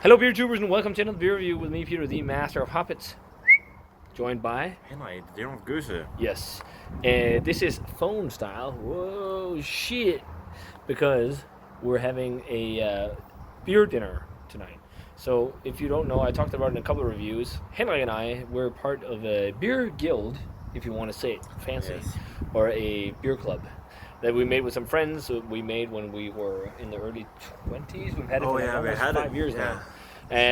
Hello, beer tubers, and welcome to another beer review with me, Peter, the master of hoppets, joined by Henry, the Jonge Goose. yes, this is phone style. Whoa, shit! Because we're having a beer dinner tonight. So, if you don't know, I talked about it in a couple of reviews. Henry and I were part of a beer guild, if you want to say it fancy, Yes. or a beer club that we made with some friends. We made when we were in the early 20s. We've had it for almost 5 years now.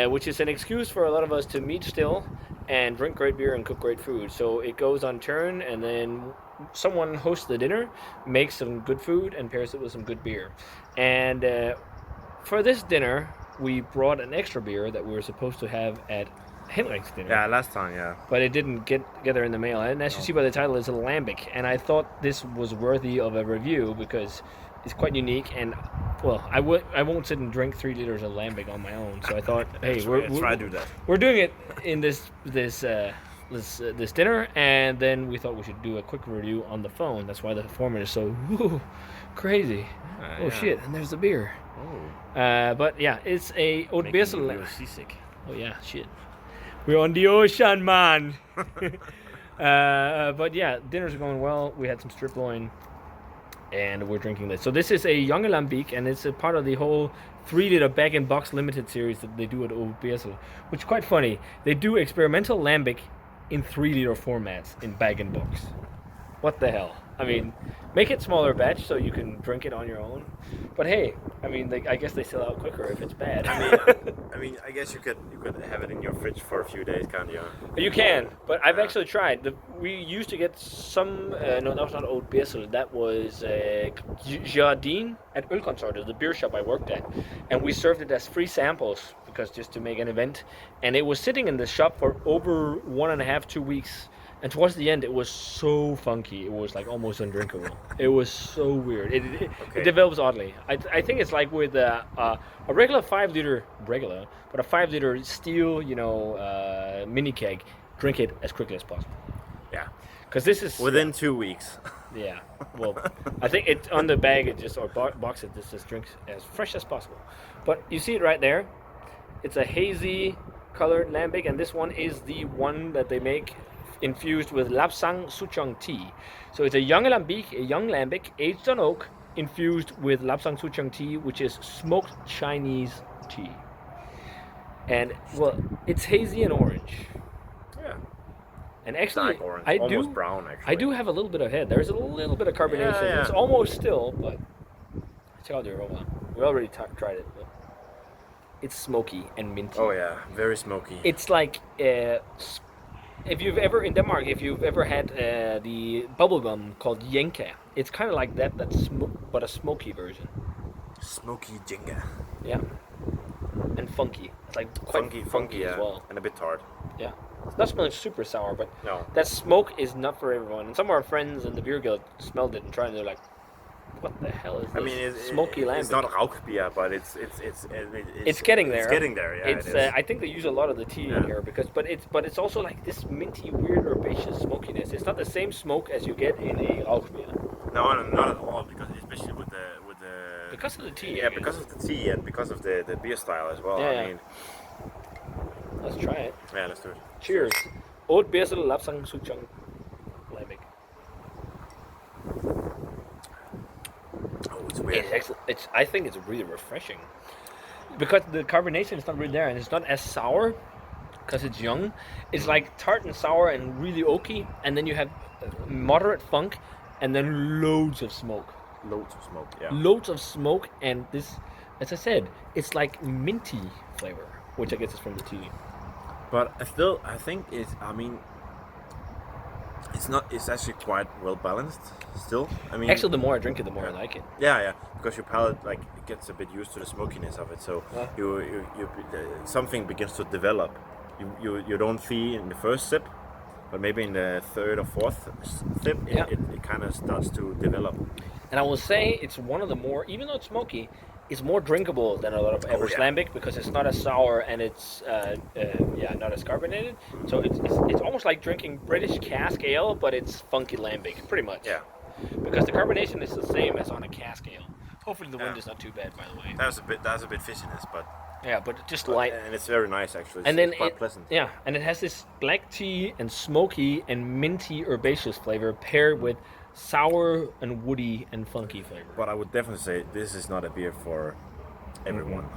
Which is an excuse for a lot of us to meet still and drink great beer and cook great food. So it goes on turn, and then someone hosts the dinner, makes some good food, and pairs it with some good beer. And for this dinner, we brought an extra beer that we were supposed to have at Henrik's dinner. Yeah, last time, yeah. But it didn't get there in the mail. And as you see by the title, it's a Lambic. And I thought this was worthy of a review because it's quite unique. And, well, I won't sit and drink 3 liters of Lambic on my own. So I thought, hey, try to do that. We're doing it in this dinner. And then we thought we should do a quick review on the phone. That's why the format is so crazy. Oh, shit. And there's the beer. Oh. But, yeah, it's a Oud Beersel Lapsang. Seasick. Oh, yeah, shit. We're on the ocean, man. But yeah, dinners are going well. We had some strip loin, and we're drinking this. So this is a Jonge Lambic, and it's a part of the whole 3-liter bag-in-box limited series that they do at Oud Beersel, which is quite funny. They do experimental Lambic in 3-liter formats in bag-in-box. What the hell? I mean, make it smaller batch so you can drink it on your own. But hey, I mean, I guess they sell out quicker if it's bad. I guess you could have it in your fridge for a few days, can't you? You can, but I've actually tried. We used to get some. No, that was not Oud Beersel. That was Jardine at Ölkonsortet, the beer shop I worked at, and we served it as free samples because just to make an event. And it was sitting in the shop for over 1.5 to 2 weeks. And towards the end, it was so funky. It was like almost undrinkable. It was so weird. It develops oddly. I think it's like with a regular 5-liter but a 5-liter steel, mini keg. Drink it as quickly as possible. Yeah. Because this is within 2 weeks. Yeah. Well, I think it on the bag or box it just drinks as fresh as possible. But you see it right there. It's a hazy colored lambic, and this one is the one that they make infused with Lapsang Souchong tea. So it's a young lambic, aged on oak, infused with Lapsang Souchong tea, which is smoked Chinese tea. And, well, it's hazy and orange. Yeah. And actually, dark orange, almost brown, actually. I do have a little bit of head. There's a little bit of carbonation. Yeah. It's almost still, but check out the aroma. We already tried it, but it's smoky and minty. Oh, yeah. Very smoky. It's like... if you've ever had the bubblegum called Jenke, it's kind of like that, but a smoky version. Smoky Jenga. Yeah. And funky. It's like quite funky as well. And a bit tart. Yeah. It's not smelling super sour, but no. That smoke is not for everyone. And some of our friends in the beer guild smelled it and tried it, and they're like, what the hell is this smoky lambic? It's not Rauchbier, but it's getting there. It's getting there, yeah. It's I think they use a lot of the tea in here but it's also like this minty, weird, herbaceous smokiness. It's not the same smoke as you get in a Rauchbier. No, not at all. Because especially with the because of the tea. Yeah, because of the tea and because of the beer style as well. Yeah, I mean, let's try it. Yeah, let's do it. Cheers. Oud Beersel Lapsang Souchong Lambic. Oh, it's weird. It's excellent. I think it's really refreshing because the carbonation is not really there, and it's not as sour because it's young. It's like tart and sour and really oaky, and then you have moderate funk, and then loads of smoke. Loads of smoke, yeah. Loads of smoke, and this, as I said, it's like minty flavor, which I guess is from the tea. But I think it's actually quite well balanced still. I mean, actually, the more I drink it, the more I like it. Yeah, because your palate it gets a bit used to the smokiness of it, so you something begins to develop. You don't feel in the first sip, but maybe in the third or fourth sip, it kind of starts to develop. And I will say it's one of the more, even though it's smoky, it's more drinkable than a lot of average lambic because it's not as sour and it's not as carbonated. So it's almost like drinking British cask ale, but it's funky lambic, pretty much. Yeah. Because the carbonation is the same as on a cask ale. Hopefully the wind is not too bad, by the way. That's a bit fishiness, but Yeah, but just light. And it's very nice actually. And then it's quite pleasant. yeah, and it has this black tea and smoky and minty herbaceous flavor paired with sour and woody and funky flavor. But I would definitely say this is not a beer for everyone.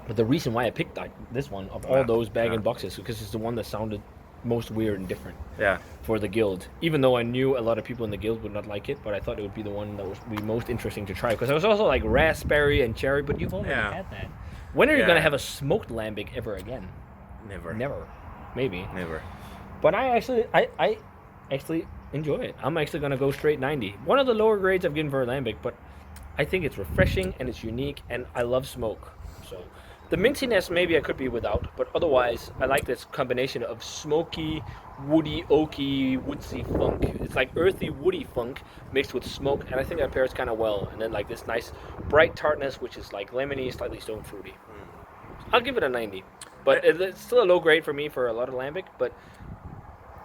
But the reason why I picked this one of all those bag and boxes is because it's the one that sounded most weird and different. Yeah. For the guild, even though I knew a lot of people in the guild would not like it, but I thought it would be the one that would be most interesting to try because it was also like raspberry and cherry. But you've already had that. When are you gonna have a smoked lambic ever again? Never. Maybe. Never. But I actually enjoy it. I'm actually gonna go straight 90. One of the lower grades I've given for a lambic, but I think it's refreshing and it's unique, and I love smoke. So the mintiness maybe I could be without, but otherwise I like this combination of smoky, woody, oaky, woodsy funk. It's like earthy, woody funk mixed with smoke, and I think that pairs kind of well. And then like this nice bright tartness, which is like lemony, slightly stone fruity. I'll give it a 90, but it's still a low grade for me for a lot of lambic, but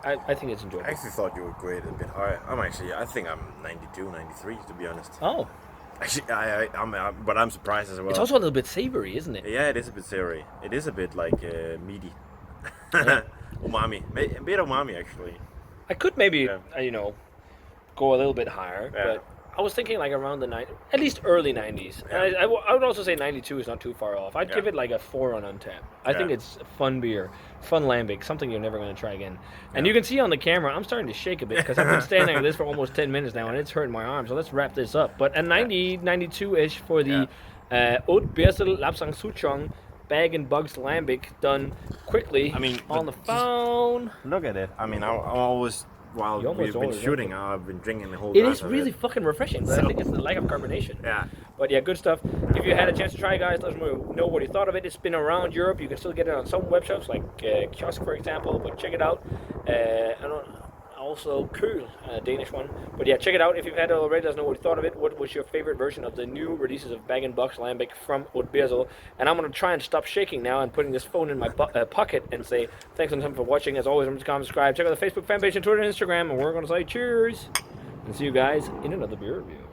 I think it's enjoyable. I actually thought you would grade it a bit higher. I think I'm 92, 93 to be honest. Oh. Actually, but I'm surprised as well. It's also a little bit savory, isn't it? Yeah, it is a bit savory. It is a bit like meaty. Umami. A bit umami, actually. I could maybe, go a little bit higher, but I was thinking like around at least early 90s. Yeah. And I would also say 92 is not too far off. I'd give it like a 4 on Untappd. I think it's a fun beer, fun lambic, something you're never going to try again. And you can see on the camera, I'm starting to shake a bit because I've been standing like this for almost 10 minutes now and it's hurting my arm. So let's wrap this up. But a 90, 92-ish for the Oud Beersel Lapsang Souchong Bag and Bugs Lambic, done quickly on the phone. Look at it. I always... While we've been shooting, I've been drinking the whole It glass is of really fucking refreshing, but I think it's the lack of carbonation. Yeah. But yeah, good stuff. If you had a chance to try it, guys, let us know what you thought of it. It's been around Europe. You can still get it on some web shops, like Kiosk, for example, but check it out. Also Køl, a Danish one. But yeah, check it out. If you've had it already, let us know what you thought of it. What was your favorite version of the new releases of Bag & Box Lambic from Oud Beersel? And I'm going to try and stop shaking now and putting this phone in my pocket and say thanks a ton for watching. As always, remember to comment, subscribe, check out the Facebook fan page and Twitter and Instagram. And we're going to say cheers and see you guys in another beer review.